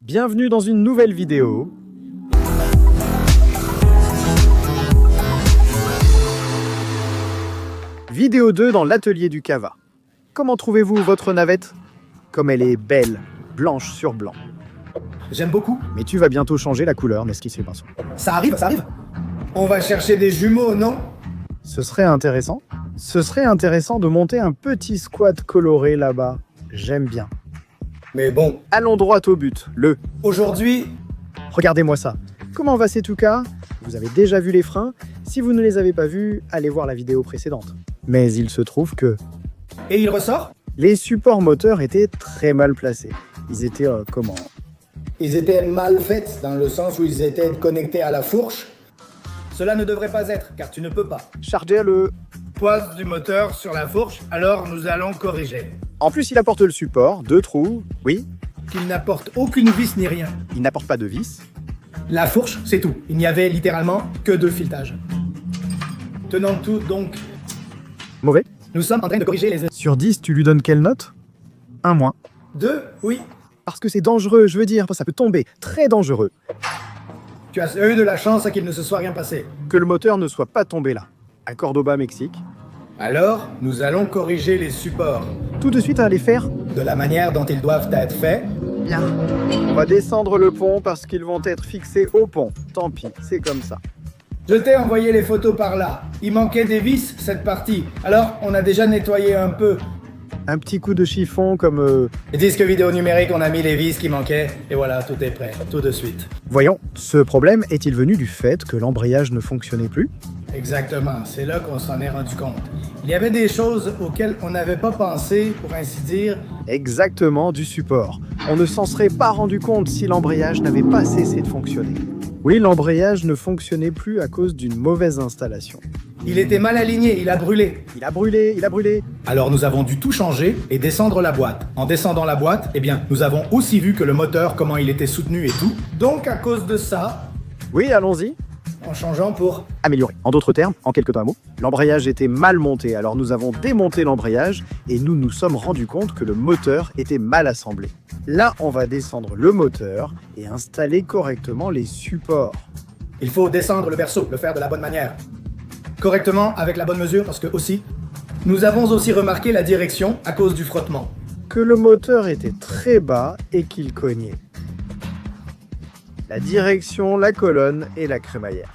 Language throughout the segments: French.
Bienvenue dans une nouvelle vidéo. Vidéo 2 dans l'atelier du Cava. Comment trouvez-vous votre navette? Comme elle est belle, blanche sur blanc. J'aime beaucoup. Mais tu vas bientôt changer la couleur, n'est-ce qu'il se passe? Ça arrive. On va chercher des jumeaux, non? Ce serait intéressant. Ce serait intéressant de monter un petit squat coloré là-bas. J'aime bien. Mais bon, Allons droit au but. aujourd'hui, Regardez-moi ça. Comment va Setuka? Vous avez déjà vu les freins? Si vous ne les avez pas vus, allez voir la vidéo précédente. Mais il se trouve que et il ressort? les supports moteurs étaient très mal placés. Ils étaient, Ils étaient mal faits, dans le sens où ils étaient connectés à la fourche. Cela ne devrait pas être, car tu ne peux pas. Chargez le... Poise du moteur sur la fourche, alors nous allons corriger. En plus, il apporte le support, 2 trous, oui. Qu'il n'apporte aucune vis ni rien. Il n'apporte pas de vis. La fourche, c'est tout. Il n'y avait littéralement que 2 filetages. Tenant le tout, donc, Mauvais. nous sommes en train de corriger les... Sur 10, tu lui donnes quelle note? 1-. 2, oui. Parce que c'est dangereux, je veux dire, ça peut tomber. Très dangereux. Tu as eu de la chance qu'il ne se soit rien passé. Que le moteur ne soit pas tombé là. À Cordoba, Mexique. Alors, nous allons corriger les supports. Tout de suite à les faire. De la manière dont ils doivent être faits. Bien. On va descendre le pont parce qu'ils vont être fixés au pont. Tant pis, c'est comme ça. Je t'ai envoyé les photos par là. Il manquait des vis, cette partie. Alors, on a déjà nettoyé un peu. Un petit coup de chiffon comme... Les disques vidéo numériques, on a mis les vis qui manquaient. Et voilà, tout est prêt, tout de suite. Voyons, ce problème est-il venu du fait que l'embrayage ne fonctionnait plus? Exactement, c'est là qu'on s'en est rendu compte. Il y avait des choses auxquelles on n'avait pas pensé, pour ainsi dire. Exactement, du support. On ne s'en serait pas rendu compte si l'embrayage n'avait pas cessé de fonctionner. Oui, l'embrayage ne fonctionnait plus à cause d'une mauvaise installation. Il était mal aligné, il a brûlé. Il a brûlé. Alors nous avons dû tout changer et descendre la boîte. En descendant la boîte, eh bien, nous avons aussi vu que le moteur, comment il était soutenu et tout. Donc à cause de ça, Oui, allons-y. en changeant pour... Améliorer. En d'autres termes, en quelques mots, l'embrayage était mal monté, alors nous avons démonté l'embrayage et nous nous sommes rendus compte que le moteur était mal assemblé. Là, on va descendre le moteur et installer correctement les supports. Il faut descendre le berceau, le faire de la bonne manière. Correctement, avec la bonne mesure, parce que aussi, nous avons aussi remarqué la direction à cause du frottement. Que le moteur était très bas et qu'il cognait. La direction, la colonne et la crémaillère.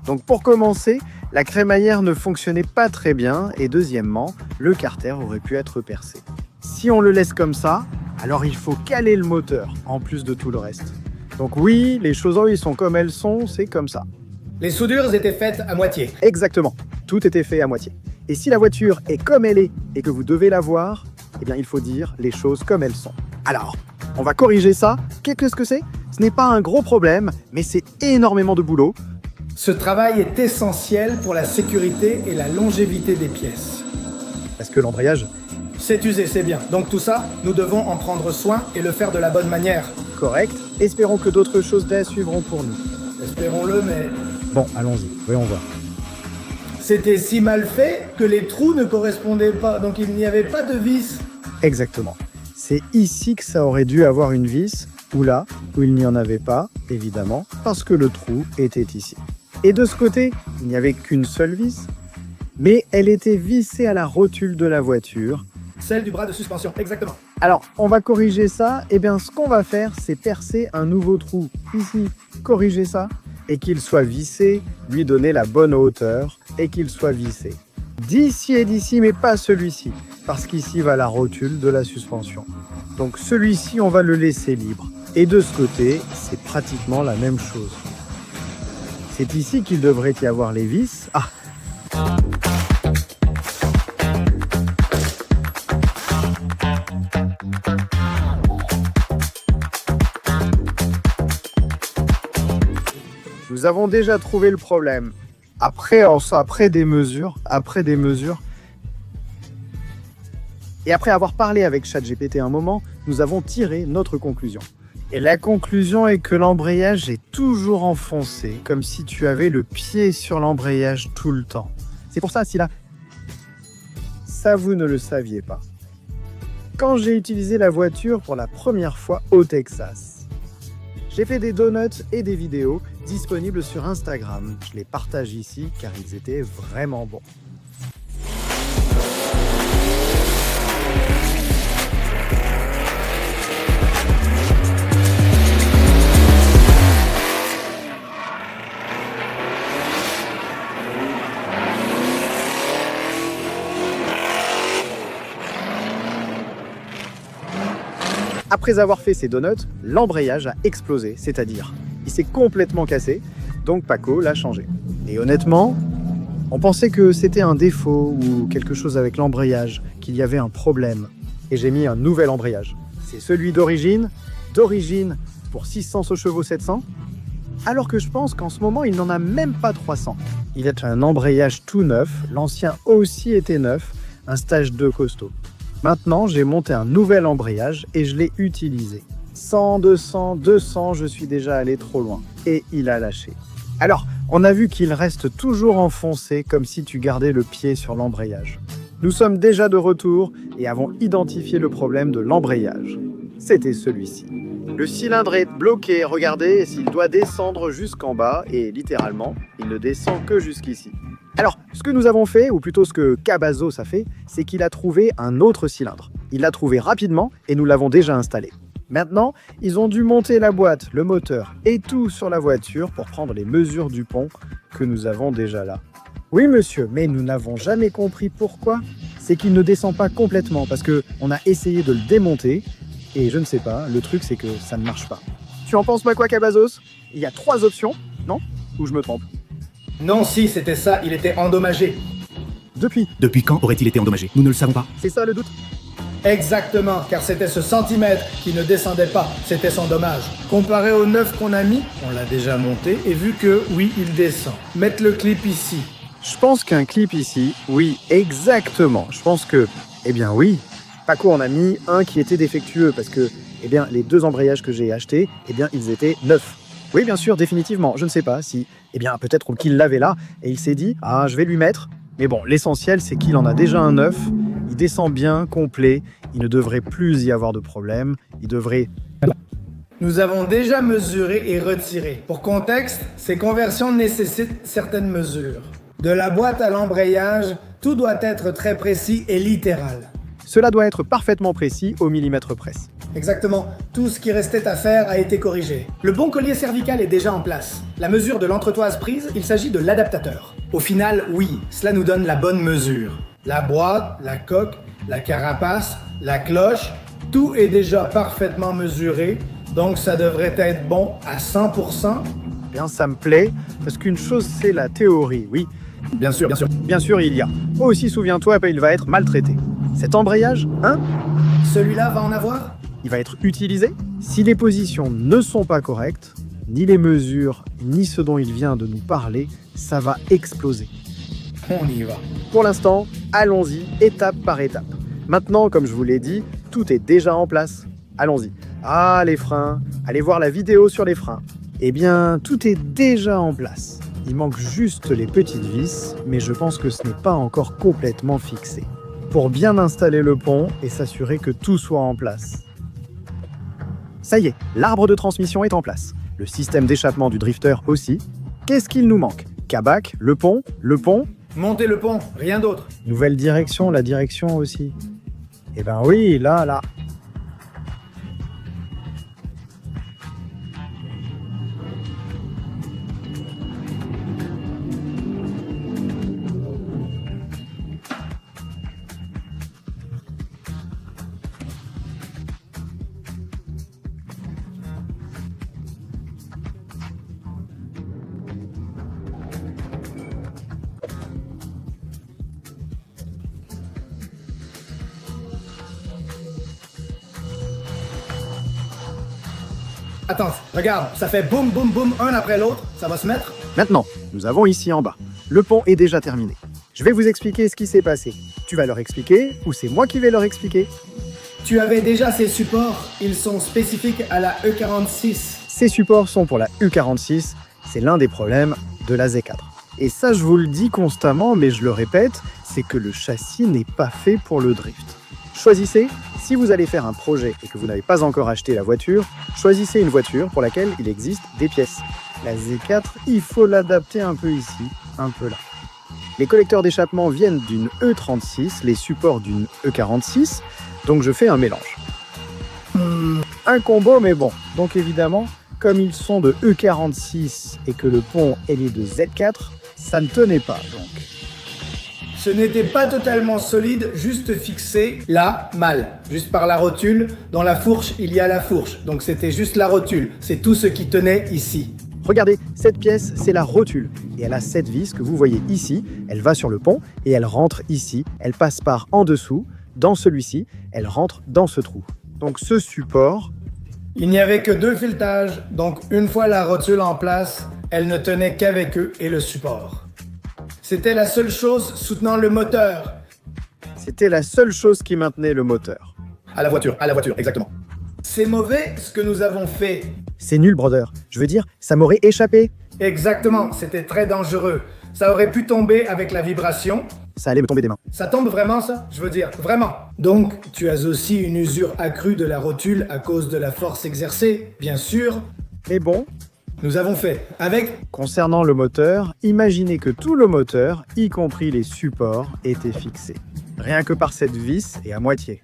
Donc pour commencer, la crémaillère ne fonctionnait pas très bien et deuxièmement, le carter aurait pu être percé. Si on le laisse comme ça, alors il faut caler le moteur en plus de tout le reste. Donc oui, les choses ils sont comme elles sont, c'est comme ça. Les soudures étaient faites à moitié. Exactement, tout était fait à moitié. Et si la voiture est comme elle est et que vous devez la voir, eh bien il faut dire les choses comme elles sont. Alors, on va corriger ça. Qu'est-ce que c'est? Ce n'est pas un gros problème, mais c'est énormément de boulot. Ce travail est essentiel pour la sécurité et la longévité des pièces. Parce que l'embrayage, C'est usé, c'est bien. Donc tout ça, nous devons en prendre soin et le faire de la bonne manière. correct. Espérons que d'autres choses bien suivront pour nous. Espérons-le, mais... Bon, allons-y, voyons voir. C'était si mal fait que les trous ne correspondaient pas, donc il n'y avait pas de vis. Exactement. C'est ici que ça aurait dû avoir une vis, ou là, où il n'y en avait pas, évidemment, parce que le trou était ici. Et de ce côté, il n'y avait qu'une seule vis, mais elle était vissée à la rotule de la voiture. Celle du bras de suspension, exactement. Alors, on va corriger ça. Eh bien, ce qu'on va faire, c'est percer un nouveau trou ici, corriger ça, et qu'il soit vissé, lui donner la bonne hauteur, et qu'il soit vissé. D'ici et d'ici, mais pas celui-ci, parce qu'ici va la rotule de la suspension. Donc celui-ci, on va le laisser libre. Et de ce côté, c'est pratiquement la même chose. C'est ici qu'il devrait y avoir les vis. Ah! Nous avons déjà trouvé le problème. Après des mesures, et après avoir parlé avec ChatGPT un moment, nous avons tiré notre conclusion. Et la conclusion est que l'embrayage est toujours enfoncé, comme si tu avais le pied sur l'embrayage tout le temps. C'est pour ça, Scylla. Ça, vous ne le saviez pas. Quand j'ai utilisé la voiture pour la première fois au Texas, J'ai fait des donuts et des vidéos disponibles sur Instagram. Je les partage ici car ils étaient vraiment bons. Après avoir fait ces donuts, l'embrayage a explosé, c'est-à-dire il s'est complètement cassé, donc Paco l'a changé. Et honnêtement, on pensait que c'était un défaut ou quelque chose avec l'embrayage, qu'il y avait un problème. Et j'ai mis un nouvel embrayage. C'est celui d'origine pour 600 chevaux 700, alors que je pense qu'en ce moment il n'en a même pas 300. Il est un embrayage tout neuf, l'ancien aussi était neuf, un stage 2 costaud. Maintenant, j'ai monté un nouvel embrayage et je l'ai utilisé. 100, 200, je suis déjà allé trop loin. Et il a lâché. Alors, on a vu qu'il reste toujours enfoncé comme si tu gardais le pied sur l'embrayage. Nous sommes déjà de retour et avons identifié le problème de l'embrayage. C'était celui-ci. Le cylindre est bloqué, regardez, s'il doit descendre jusqu'en bas et littéralement, il ne descend que jusqu'ici. Alors, ce que nous avons fait, ou plutôt ce que Cabazos a fait, c'est qu'il a trouvé un autre cylindre. Il l'a trouvé rapidement et nous l'avons déjà installé. Maintenant, ils ont dû monter la boîte, le moteur et tout sur la voiture pour prendre les mesures du pont que nous avons déjà là. Oui monsieur, mais nous n'avons jamais compris pourquoi. C'est qu'il ne descend pas complètement parce qu'on a essayé de le démonter et je ne sais pas, le truc c'est que ça ne marche pas. Tu en penses pas quoi Cabazos? Il y a 3 options, non? Ou je me trompe? Non, si, c'était ça, il était endommagé. Depuis quand aurait-il été endommagé? Nous ne le savons pas. C'est ça le doute? Exactement, car c'était ce centimètre qui ne descendait pas, c'était son dommage. Comparé au neuf qu'on a mis, on l'a déjà monté, et vu que, oui, il descend. Mettre le clip ici. Je pense qu'un clip ici, oui, exactement. Je pense que, eh bien oui, Paco en a mis un qui était défectueux parce que, eh bien, les 2 embrayages que j'ai achetés, eh bien, ils étaient neufs. Oui, bien sûr, définitivement. Je ne sais pas si, eh bien, peut-être qu'il l'avait là et il s'est dit, ah, je vais lui mettre. Mais bon, l'essentiel, c'est qu'il en a déjà un neuf. Il descend bien, complet. Il ne devrait plus y avoir de problème. Il devrait... Nous avons déjà mesuré et retiré. Pour contexte, ces conversions nécessitent certaines mesures. De la boîte à l'embrayage, tout doit être très précis et littéral. Cela doit être parfaitement précis au millimètre près. Exactement, tout ce qui restait à faire a été corrigé. Le bon collier cervical est déjà en place. La mesure de l'entretoise prise, il s'agit de l'adaptateur. Au final, oui, cela nous donne la bonne mesure. La boîte, la coque, la carapace, la cloche, tout est déjà parfaitement mesuré, donc ça devrait être bon à 100%. Bien, ça me plaît, parce qu'une chose, c'est la théorie, oui. Bien sûr. Bien sûr, il y a. Aussi, souviens-toi, il va être maltraité. Cet embrayage, hein? Celui-là va en avoir? Il va être utilisé. Si les positions ne sont pas correctes, ni les mesures, ni ce dont il vient de nous parler, ça va exploser. On y va. Pour l'instant, allons-y, étape par étape. Maintenant, comme je vous l'ai dit, tout est déjà en place. Allons-y. Ah, les freins. Allez voir la vidéo sur les freins. Eh bien, tout est déjà en place. Il manque juste les petites vis, mais je pense que ce n'est pas encore complètement fixé. Pour bien installer le pont et s'assurer que tout soit en place. Ça y est, l'arbre de transmission est en place. Le système d'échappement du drifter aussi. Qu'est-ce qu'il nous manque? Cabac, le pont. Montez le pont, rien d'autre. Nouvelle direction, la direction aussi. Eh ben oui, là. Attends, regarde, ça fait boum, boum, boum, un après l'autre, ça va se mettre? Maintenant, nous avons ici en bas. Le pont est déjà terminé. Je vais vous expliquer ce qui s'est passé. Tu vas leur expliquer ou c'est moi qui vais leur expliquer? Tu avais déjà ces supports, ils sont spécifiques à la E46. Ces supports sont pour la U46, c'est l'un des problèmes de la Z4. Et ça, je vous le dis constamment, mais je le répète, c'est que le châssis n'est pas fait pour le drift. Choisissez, si vous allez faire un projet et que vous n'avez pas encore acheté la voiture, choisissez une voiture pour laquelle il existe des pièces. La Z4, il faut l'adapter un peu ici, un peu là. Les collecteurs d'échappement viennent d'une E36, les supports d'une E46, donc je fais un mélange. Un combo, mais bon. Donc évidemment, comme ils sont de E46 et que le pont est de Z4, ça ne tenait pas donc. Ce n'était pas totalement solide, juste fixé là, mal. Juste par la rotule. Dans la fourche, il y a la fourche. Donc c'était juste la rotule. C'est tout ce qui tenait ici. Regardez, cette pièce, c'est la rotule. Et elle a cette vis que vous voyez ici. Elle va sur le pont et elle rentre ici. Elle passe par en dessous, dans celui-ci. Elle rentre dans ce trou. Donc ce support... Il n'y avait que 2 filetages. Donc une fois la rotule en place, elle ne tenait qu'avec eux et le support. C'était la seule chose soutenant le moteur. C'était la seule chose qui maintenait le moteur. À la voiture, exactement. C'est mauvais ce que nous avons fait. C'est nul, brother. Je veux dire, ça m'aurait échappé. Exactement, c'était très dangereux. Ça aurait pu tomber avec la vibration. Ça allait me tomber des mains. Ça tombe vraiment, ça? Je veux dire, vraiment. Donc, tu as aussi une usure accrue de la rotule à cause de la force exercée, bien sûr. Mais bon, Nous avons fait avec... concernant le moteur, imaginez que tout le moteur, y compris les supports, était fixé. Rien que par cette vis et à moitié.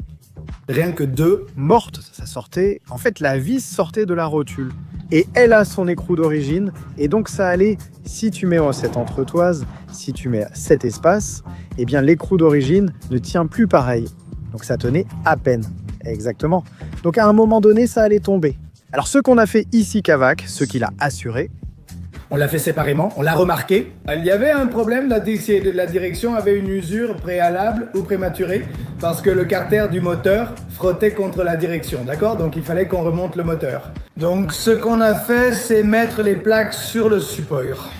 Rien que 2. Morte, ça sortait... En fait, la vis sortait de la rotule. Et elle a son écrou d'origine, et donc ça allait, si tu mets cette entretoise, si tu mets cet espace, eh bien l'écrou d'origine ne tient plus pareil. Donc ça tenait à peine. Exactement. Donc à un moment donné, ça allait tomber. Alors ce qu'on a fait ici qu'Avac, ce qu'il a assuré, On l'a fait séparément, on l'a remarqué. Il y avait un problème, la direction avait une usure préalable ou prématurée parce que le carter du moteur frottait contre la direction, d'accord? Donc il fallait qu'on remonte le moteur. Donc ce qu'on a fait, c'est mettre les plaques sur le support.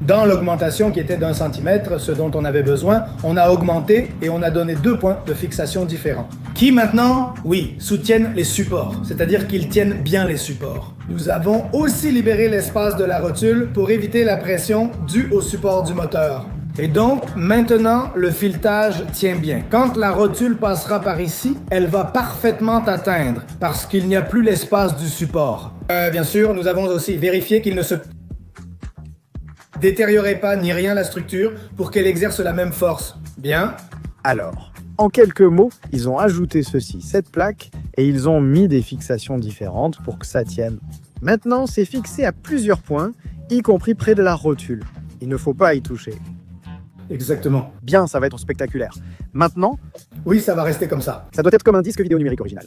Dans l'augmentation qui était d'1 centimètre, ce dont on avait besoin, on a augmenté et on a donné 2 points de fixation différents. Qui maintenant, oui, soutiennent les supports, c'est-à-dire qu'ils tiennent bien les supports. Nous avons aussi libéré l'espace de la rotule pour éviter la pression due au support du moteur. Et donc, maintenant, le filetage tient bien. Quand la rotule passera par ici, elle va parfaitement atteindre, parce qu'il n'y a plus l'espace du support. Bien sûr, nous avons aussi vérifié qu'il ne se détériorait pas ni rien la structure pour qu'elle exerce la même force. Bien. alors, en quelques mots, ils ont ajouté cette plaque, et ils ont mis des fixations différentes pour que ça tienne. Maintenant, c'est fixé à plusieurs points, y compris près de la rotule. Il ne faut pas y toucher. Exactement. Bien, ça va être spectaculaire. Maintenant, Oui, ça va rester comme ça. ça doit être comme un disque vidéo numérique original.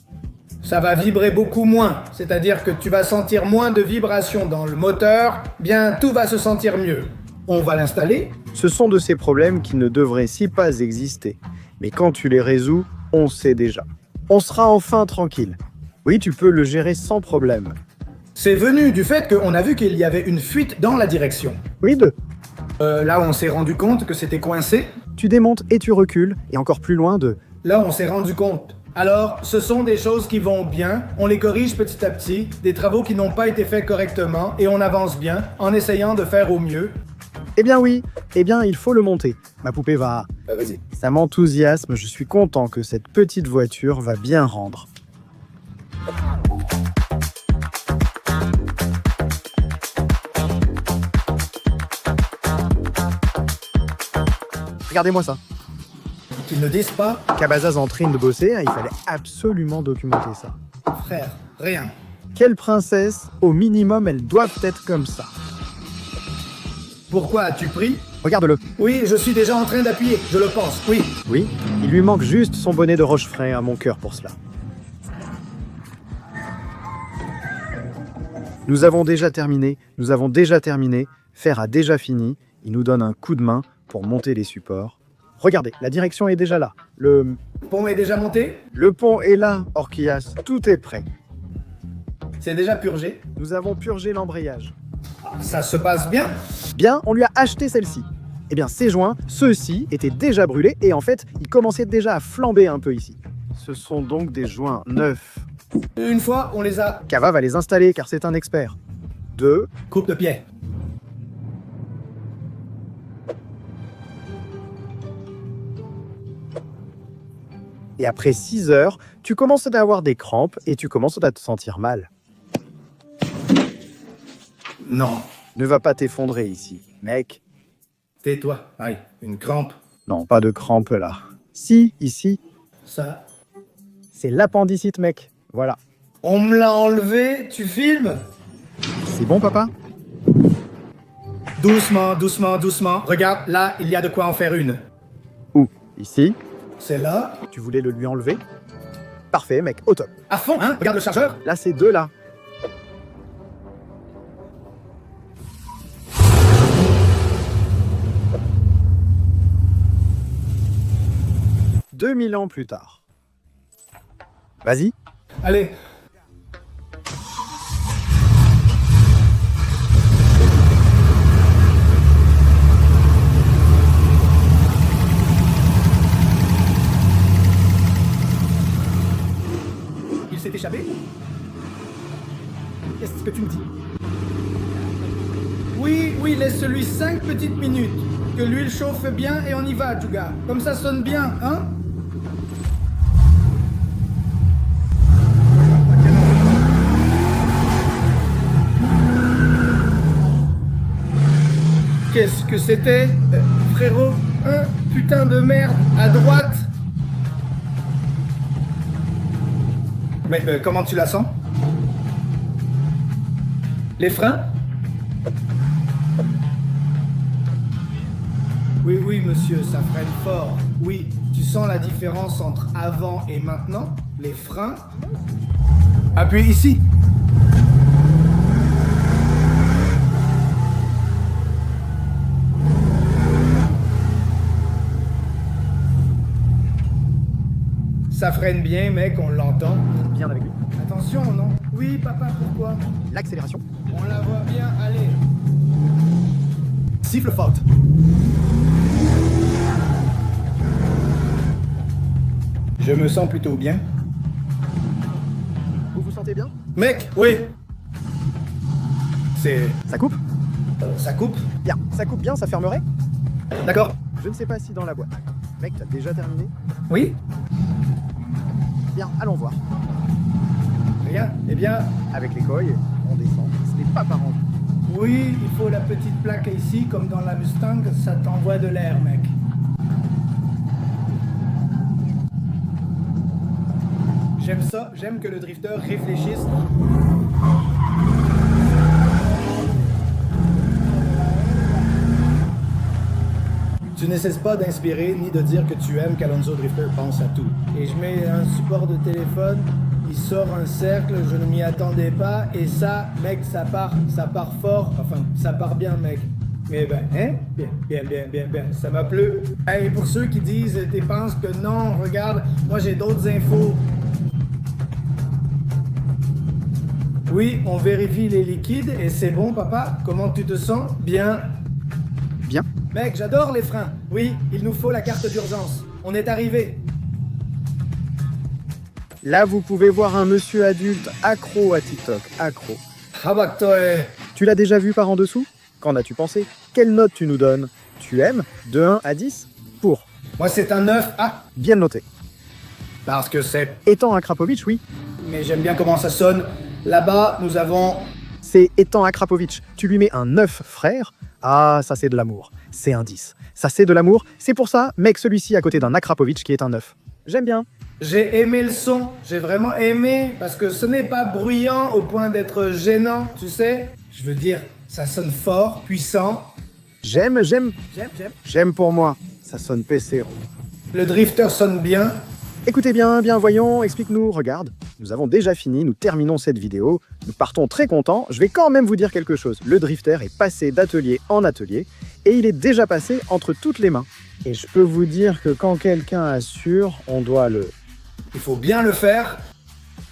Ça va vibrer beaucoup moins, c'est-à-dire que tu vas sentir moins de vibrations dans le moteur, bien tout va se sentir mieux. On va l'installer. Ce sont de ces problèmes qui ne devraient si pas exister. Mais quand tu les résous, on sait déjà. On sera enfin tranquille. Oui, tu peux le gérer sans problème. C'est venu du fait qu'on a vu qu'il y avait une fuite dans la direction. Oui, Là, on s'est rendu compte que c'était coincé. tu démontes et tu recules, et encore plus loin Là, on s'est rendu compte. Alors, ce sont des choses qui vont bien, on les corrige petit à petit, des travaux qui n'ont pas été faits correctement, et on avance bien, en essayant de faire au mieux. Eh bien oui, eh bien il faut le monter. Ma poupée va... Vas-y. Ça m'enthousiasme, je suis content que cette petite voiture va bien rendre. Regardez-moi ça. Qu'ils ne disent pas, Cabazaz en train de bosser, il fallait absolument documenter ça. frère, rien. Quelle princesse, au minimum, elles doivent être comme ça. Pourquoi as-tu pris? Regarde-le. Oui, je suis déjà en train d'appuyer, je le pense, oui. Oui, il lui manque juste son bonnet de Rochefray à mon cœur pour cela. Nous avons déjà terminé. Fer a déjà fini. Il nous donne un coup de main pour monter les supports. Regardez, la direction est déjà là. Le Pont est déjà monté? pont est là, Orchias. Tout est prêt. C'est déjà purgé? Nous avons purgé l'embrayage. Ça se passe bien? Bien, on lui a acheté celle-ci. Eh bien, ces joints, ceux-ci, étaient déjà brûlés et en fait, ils commençaient déjà à flamber un peu ici. Ce sont donc des joints neufs. Une fois, on les a... Kava va les installer car c'est un expert. 2. Coupe de pied. Et après 6 heures, tu commences à avoir des crampes et tu commences à te sentir mal. Non. Ne va pas t'effondrer ici, mec. Tais-toi. Aïe, une crampe. Non, pas de crampes là. Si, ici, Ça. c'est l'appendicite, mec. Voilà. On me l'a enlevé, tu filmes? C'est bon, papa? Doucement, doucement, doucement. Regarde, là, il y a de quoi en faire une. Où? Ici? C'est là. Tu voulais le lui enlever? Parfait, mec, au top. À fond, hein? Regarde le chargeur. Là, c'est 2 là. « 2000 ans plus tard. » Vas-y. Allez. Il s'est échappé? Qu'est-ce que tu me dis? Oui, laisse-lui 5 petites minutes. Que l'huile chauffe bien et on y va, Juga. Comme ça sonne bien, hein? Qu'est-ce que c'était? Frérot, un putain de merde à droite. Mais comment tu la sens? Les freins? Oui, monsieur, ça freine fort. Oui, tu sens la différence entre avant et maintenant? Les freins? Appuie ici. Ça freine bien, mec, on l'entend. Bien avec lui. Attention, non? Oui, papa, pourquoi? L'accélération. On la voit bien, allez. Siffle forte. Je me sens plutôt bien. Vous vous sentez bien? Mec, oui. Ça coupe? Ça coupe? Bien. Ça coupe bien, ça fermerait? D'accord. Je ne sais pas si dans la boîte. Mec, t'as déjà terminé? Oui? Bien, allons voir. Rien? Eh bien, Avec les coils, on descend. Ce n'est pas par envie. oui, il faut la petite plaque ici, comme dans la Mustang, ça t'envoie de l'air, mec. J'aime ça, j'aime que le drifter réfléchisse. Tu ne cesses pas d'inspirer ni de dire que tu aimes qu'Alonso Drifter pense à tout. Et je mets un support de téléphone, il sort un cercle, je ne m'y attendais pas, et ça, mec, ça part fort, enfin, ça part bien, mec. Eh ben, hein? Bien, ça m'a plu. Et pour ceux qui disent, tu penses que non, regarde, moi j'ai d'autres infos. Oui, on vérifie les liquides, et c'est bon, papa? Comment tu te sens? Bien. Bien. Mec, j'adore les freins. Oui, il nous faut la carte d'urgence. On est arrivé. Là, vous pouvez voir un monsieur adulte accro à TikTok. Accro. Ah bah toi, Tu l'as déjà vu par en dessous? Qu'en as-tu pensé? Quelle note tu nous donnes? Tu aimes? De 1 à 10? Pour. moi c'est un 9. Ah, Bien noté. parce que c'est... Étant Akrapovic, oui. Mais j'aime bien comment ça sonne. Là-bas, nous avons... C'est étant Akrapovic. Tu lui mets un 9, frère. Ah, ça c'est de l'amour. C'est un 10. Ça c'est de l'amour. C'est pour ça, mec, celui-ci à côté d'un Akrapovic qui est un 9. J'aime bien. J'ai aimé le son. J'ai vraiment aimé. Parce que ce n'est pas bruyant au point d'être gênant, tu sais. Je veux dire, ça sonne fort, puissant. J'aime. J'aime. J'aime pour moi. Ça sonne PC. Le drifter sonne bien. Écoutez bien, voyons, explique-nous, regarde. Nous avons déjà fini, nous terminons cette vidéo. Nous partons très contents. Je vais quand même vous dire quelque chose. Le drifter est passé d'atelier en atelier et il est déjà passé entre toutes les mains. Et je peux vous dire que quand quelqu'un assure, on doit le... Il faut bien le faire.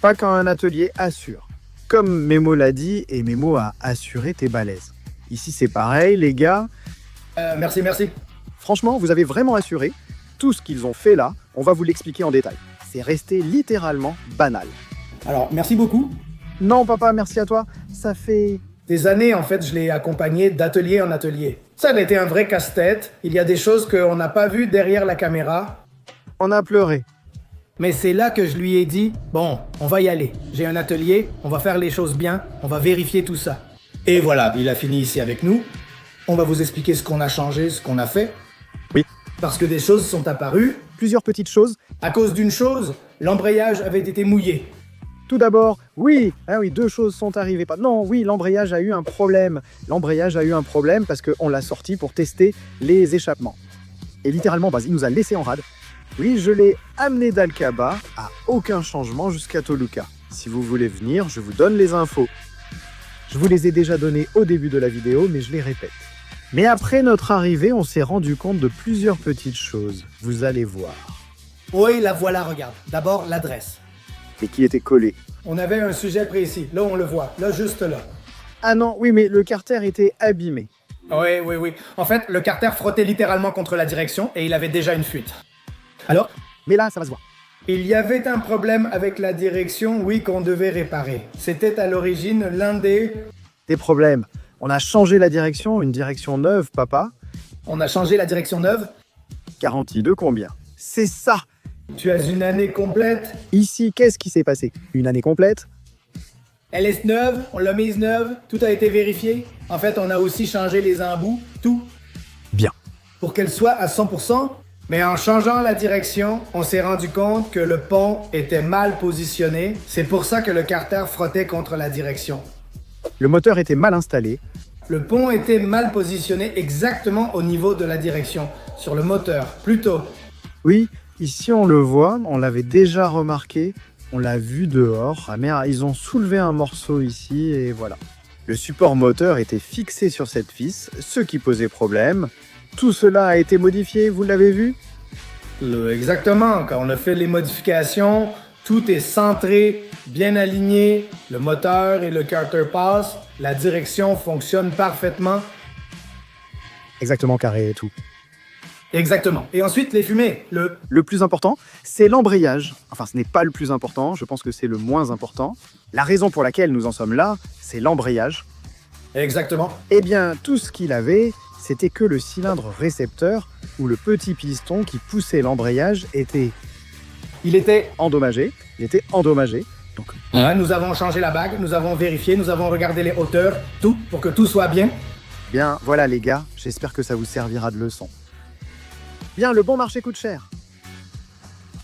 Pas quand un atelier assure. Comme Memo l'a dit, et Memo a assuré tes balaises. Ici c'est pareil, les gars. Merci. Franchement, vous avez vraiment assuré. Tout ce qu'ils ont fait là, on va vous l'expliquer en détail. C'est resté littéralement banal. Alors, merci beaucoup. Non, papa, merci à toi. Ça fait... Des années, en fait, je l'ai accompagné d'atelier en atelier. Ça a été un vrai casse-tête. Il y a des choses qu'on n'a pas vues derrière la caméra. On a pleuré. Mais c'est là que je lui ai dit, bon, on va y aller. J'ai un atelier, on va faire les choses bien, on va vérifier tout ça. Et voilà, il a fini ici avec nous. On va vous expliquer ce qu'on a changé, ce qu'on a fait. Oui. Parce que des choses sont apparues. Plusieurs petites choses. À cause d'une chose, l'embrayage avait été mouillé. Tout d'abord, oui, deux choses sont arrivées. Non, oui, l'embrayage a eu un problème. L'embrayage a eu un problème parce qu'on l'a sorti pour tester les échappements. Et littéralement, il nous a laissé en rade. Oui, je l'ai amené d'Aqaba à aucun changement jusqu'à Toluca. Si vous voulez venir, je vous donne les infos. Je vous les ai déjà données au début de la vidéo, mais je les répète. Mais après notre arrivée, on s'est rendu compte de plusieurs petites choses. Vous allez voir. Oui, la voilà, regarde. D'abord, l'adresse. Et qui était collé. On avait un sujet précis. Là, on le voit. Là, juste là. Ah non, oui, mais le carter était abîmé. Oui. En fait, le carter frottait littéralement contre la direction et il avait déjà une fuite. Alors? Mais là, ça va se voir. Il y avait un problème avec la direction, oui, qu'on devait réparer. C'était à l'origine l'un des problèmes. On a changé la direction, une direction neuve, papa. On a changé la direction neuve? Garantie de combien? C'est ça! Tu as une année complète? Ici, qu'est-ce qui s'est passé? Une année complète? Elle est neuve, on l'a mise neuve, tout a été vérifié. En fait, on a aussi changé les embouts, tout. Bien. Pour qu'elle soit à 100%, mais en changeant la direction, on s'est rendu compte que le pont était mal positionné. C'est pour ça que le carter frottait contre la direction. Le moteur était mal installé. Le pont était mal positionné exactement au niveau de la direction, sur le moteur, plutôt. Oui, ici on le voit, on l'avait déjà remarqué, on l'a vu dehors. Ah merde, ils ont soulevé un morceau ici et voilà. Le support moteur était fixé sur cette vis, ce qui posait problème. Tout cela a été modifié, vous l'avez vu? Exactement, quand on a fait les modifications, tout est centré, bien aligné, le moteur et le carter passent, la direction fonctionne parfaitement. Exactement carré et tout. Exactement. Et ensuite, les fumées. Le plus important, c'est l'embrayage. Enfin, ce n'est pas le plus important, je pense que c'est le moins important. La raison pour laquelle nous en sommes là, c'est l'embrayage. Exactement. Eh bien, tout ce qu'il avait, c'était que le cylindre récepteur, où le petit piston qui poussait l'embrayage était... Il était endommagé. Donc... Ouais, nous avons changé la bague, nous avons vérifié, nous avons regardé les hauteurs, tout, pour que tout soit bien. Bien, voilà les gars, j'espère que ça vous servira de leçon. Bien, le bon marché coûte cher.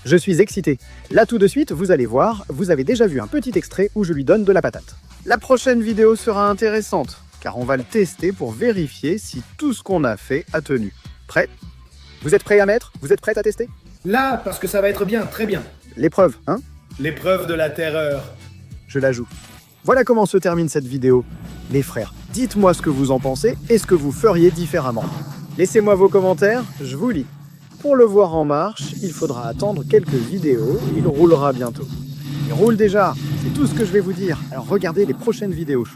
Je suis excité. Là tout de suite, vous allez voir, vous avez déjà vu un petit extrait où je lui donne de la patate. La prochaine vidéo sera intéressante, car on va le tester pour vérifier si tout ce qu'on a fait a tenu. Prêt? Vous êtes prêts à mettre? Vous êtes prêts à tester? Là, parce que ça va être bien, très bien. L'épreuve, hein? L'épreuve de la terreur. Je la joue. Voilà comment se termine cette vidéo. Les frères, dites-moi ce que vous en pensez et ce que vous feriez différemment. Laissez-moi vos commentaires, je vous lis. Pour le voir en marche, il faudra attendre quelques vidéos, il roulera bientôt. Il roule déjà, c'est tout ce que je vais vous dire, alors regardez les prochaines vidéos.